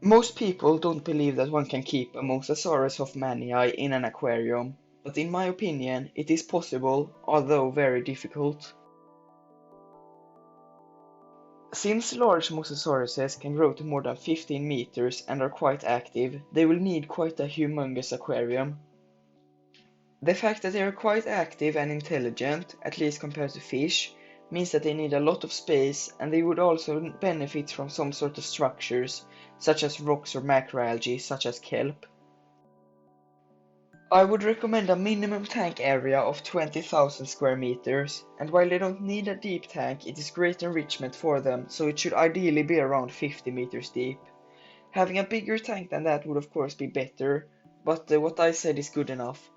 Most people don't believe that one can keep a Mosasaurus Hoffmanii in an aquarium, but in my opinion it is possible, although very difficult. Since large Mosasauruses can grow to more than 15 meters and are quite active, they will need quite a humongous aquarium. The fact that they are quite active and intelligent, at least compared to fish, means that they need a lot of space, and they would also benefit from some sort of structures, such as rocks or macroalgae such as kelp. I would recommend a minimum tank area of 20,000 square meters, and while they don't need a deep tank, it is great enrichment for them, so it should ideally be around 50 meters deep. Having a bigger tank than that would of course be better, but what I said is good enough.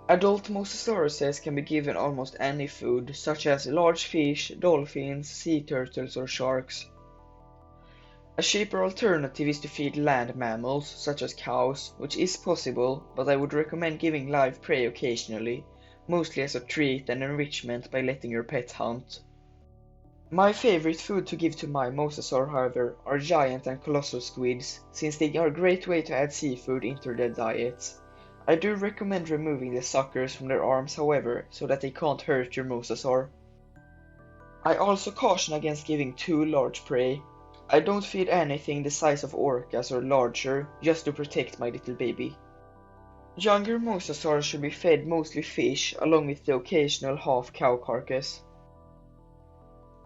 Adult Mosasauruses can be given almost any food, such as large fish, dolphins, sea turtles or sharks. A cheaper alternative is to feed land mammals, such as cows, which is possible, but I would recommend giving live prey occasionally, mostly as a treat and enrichment by letting your pet hunt. My favorite food to give to my mosasaur, however, are giant and colossal squids, since they are a great way to add seafood into their diets. I do recommend removing the suckers from their arms, however, so that they can't hurt your mosasaur. I also caution against giving too large prey. I don't feed anything the size of orcas or larger, just to protect my little baby. Younger mosasaurs should be fed mostly fish, along with the occasional half cow carcass.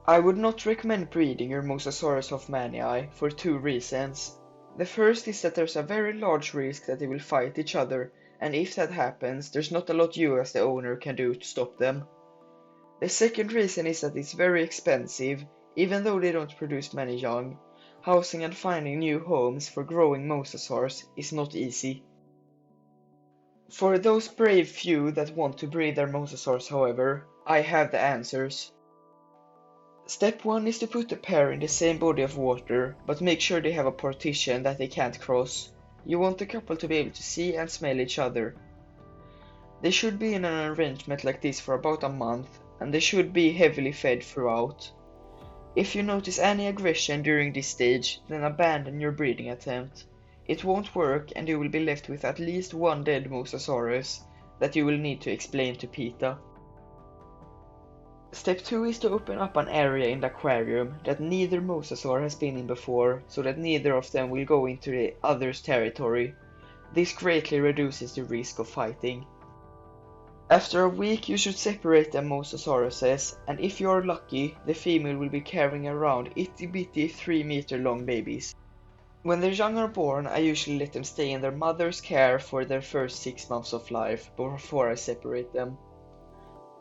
I would not recommend breeding your Mosasaurus Hoffmanii for two reasons. The first is that there's a very large risk that they will fight each other, and if that happens, there's not a lot you as the owner can do to stop them. The second reason is that it's very expensive. Even though they don't produce many young, housing and finding new homes for growing mosasaurs is not easy. For those brave few that want to breed their mosasaurs, however, I have the answers. Step 1 is to put the pair in the same body of water, but make sure they have a partition that they can't cross. You want the couple to be able to see and smell each other. They should be in an arrangement like this for about a month, and they should be heavily fed throughout. If you notice any aggression during this stage, then abandon your breeding attempt. It won't work, and you will be left with at least one dead Mosasaurus that you will need to explain to PETA. Step 2 is to open up an area in the aquarium that neither mosasaur has been in before, so that neither of them will go into the other's territory. This greatly reduces the risk of fighting. After a week you should separate the Mosasauruses, and if you are lucky, the female will be carrying around itty bitty 3-meter long babies. When their young are born, I usually let them stay in their mother's care for their first 6 months of life before I separate them.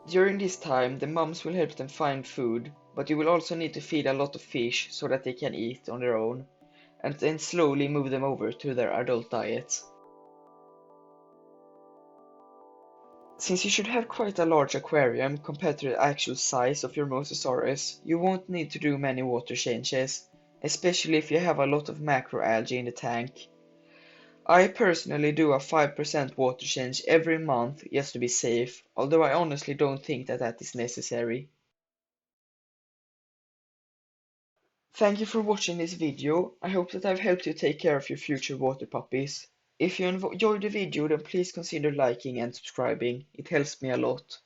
During this time, the mums will help them find food, but you will also need to feed a lot of fish so that they can eat on their own, and then slowly move them over to their adult diets. Since you should have quite a large aquarium compared to the actual size of your Mosasaurus, you won't need to do many water changes, especially if you have a lot of macroalgae in the tank. I personally do a 5% water change every month just to be safe, although I honestly don't think that is necessary. Thank you for watching this video. I hope that I've helped you take care of your future water puppies. If you enjoyed the video, then please consider liking and subscribing. It helps me a lot.